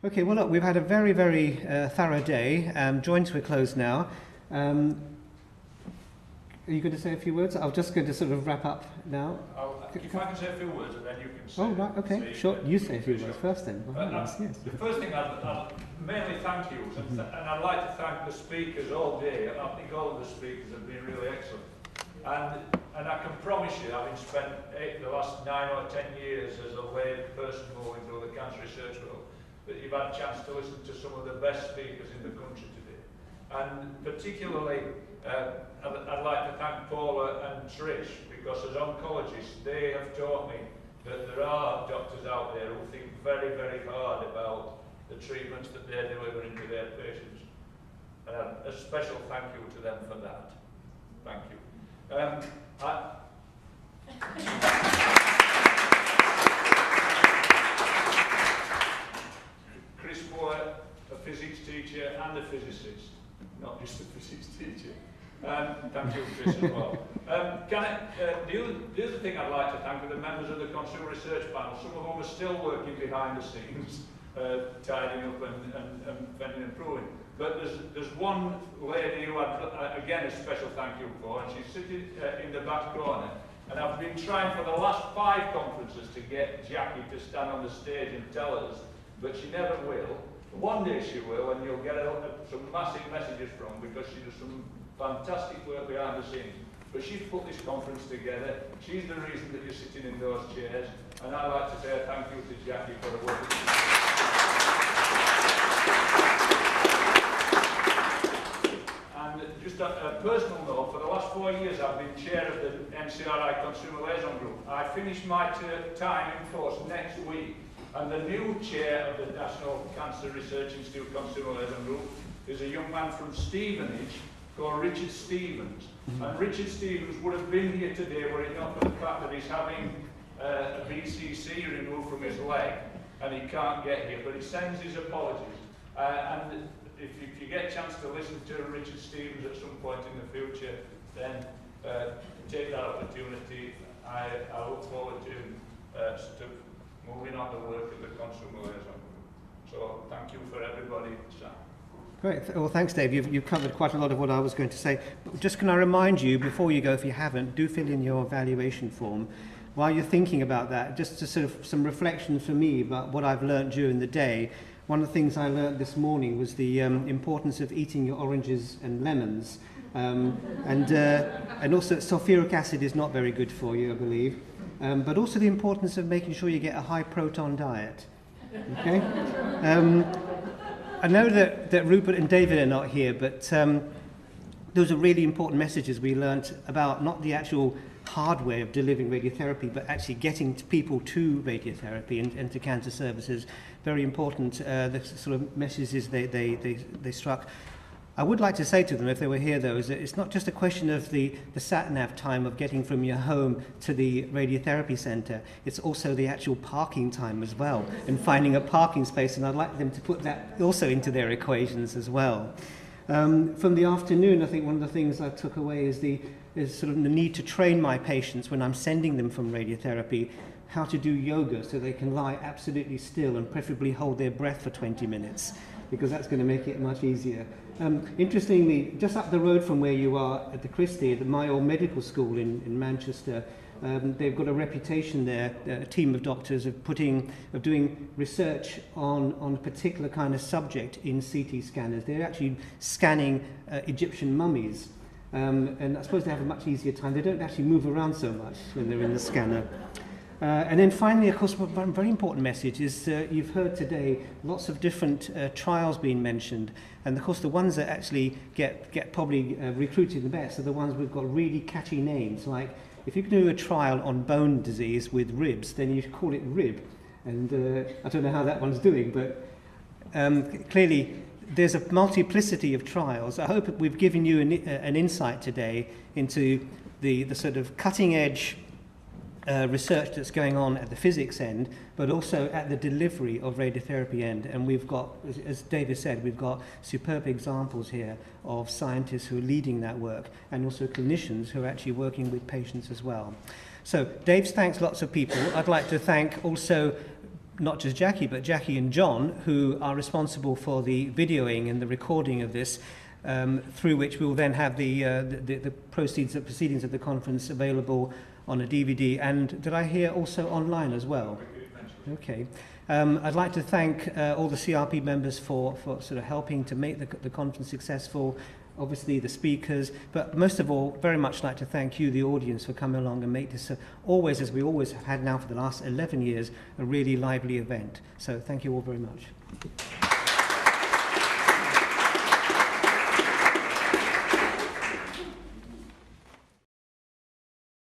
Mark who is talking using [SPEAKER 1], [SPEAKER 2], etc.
[SPEAKER 1] Okay, well look, we've had a very, very thorough day, drawing to a close now. Are you going to say a few words? I'm just going to sort of wrap up now.
[SPEAKER 2] If I can say a few words and then you can say...
[SPEAKER 1] Oh, right, okay, sure. You say a few words first then.
[SPEAKER 2] Yes. The first thing, I'll mainly thank you, and I'd like to thank the speakers all day. I think all of the speakers have been really excellent. And I can promise you, having spent the last 9 or 10 years as a lay person going through the cancer research world, that you've had a chance to listen to some of the best speakers in the country today. And particularly, I'd like to thank Paula and Trish, because as oncologists, they have taught me that there are doctors out there who think very, very hard about the treatments that they're delivering to their patients. And a special thank you to them for that. Thank you. Chris Moore, a physics teacher and a physicist, not just a physics teacher. Thank you, Chris, as well. The other thing I'd like to thank are the members of the Consumer Research Panel. Some of them are still working behind the scenes, tidying up and fending and improving. But there's one lady who again a special thank you for, and she's sitting in the back corner. And I've been trying for the last 5 conferences to get Jackie to stand on the stage and tell us, but she never will. One day she will, and you'll get some massive messages from her, because she does some fantastic work behind the scenes. But she's put this conference together. She's the reason that you're sitting in those chairs. And I'd like to say a thank you to Jackie for the work that she's done. And just a personal note, for the last 4 years I've been chair of the NCRI Consumer Liaison Group. I finish my time in post next week. And the new chair of the National Cancer Research Institute Consumer Liaison Group is a young man from Stevenage called Richard Stevens. And Richard Stevens would have been here today were it not for the fact that he's having a BCC removed from his leg and he can't get here, but he sends his apologies. And if you get a chance to listen to Richard Stevens at some point in the future, then take that opportunity. I look forward to moving on the work of the Consumer Liaison Group. So thank you for everybody. Sam.
[SPEAKER 1] Great. Well, thanks, Dave. You've covered quite a lot of what I was going to say. But just can I remind you, before you go, if you haven't, do fill in your evaluation form. While you're thinking about that, just to sort of some reflection for me about what I've learned during the day. One of the things I learned this morning was the importance of eating your oranges and lemons. And also sulfuric acid is not very good for you, I believe. But also the importance of making sure you get a high proton diet. Okay? I know that Rupert and David are not here, but those are really important messages we learnt about not the actual hardware of delivering radiotherapy, but actually getting people to radiotherapy and to cancer services. Very important, the sort of messages they struck. I would like to say to them, if they were here though, is that it's not just a question of the sat-nav time of getting from your home to the radiotherapy centre, it's also the actual parking time as well, and finding a parking space, and I'd like them to put that also into their equations as well. From the afternoon, I think one of the things I took away is sort of the need to train my patients when I'm sending them from radiotherapy how to do yoga so they can lie absolutely still and preferably hold their breath for 20 minutes, because that's going to make it much easier. Interestingly, just up the road from where you are at the Christie, at the Mayo Medical School in Manchester, they've got a reputation there, a team of doctors of doing research on a particular kind of subject in CT scanners. They're actually scanning Egyptian mummies. And I suppose they have a much easier time. They don't actually move around so much when they're in the scanner. And then finally, of course, one very important message is you've heard today lots of different trials being mentioned. And of course, the ones that actually get probably recruited the best are the ones we've got really catchy names. Like, if you can do a trial on bone disease with ribs, then you call it RIB. And I don't know how that one's doing, but clearly there's a multiplicity of trials. I hope we've given you an insight today into the sort of cutting edge research that's going on at the physics end, but also at the delivery of radiotherapy end. And we've got, as David said, we've got superb examples here of scientists who are leading that work, and also clinicians who are actually working with patients as well. So Dave's thanked lots of people. I'd like to thank also not just Jackie, but Jackie and John, who are responsible for the videoing and the recording of this, through which we will then have the proceedings of the conference available on a DVD, and did I hear also online as well? Okay. I'd like to thank all the CRP members for sort of helping to make the conference successful, obviously the speakers, but most of all, very much like to thank you, the audience, for coming along and make this always, as we always have had now for the last 11 years, a really lively event. So thank you all very much.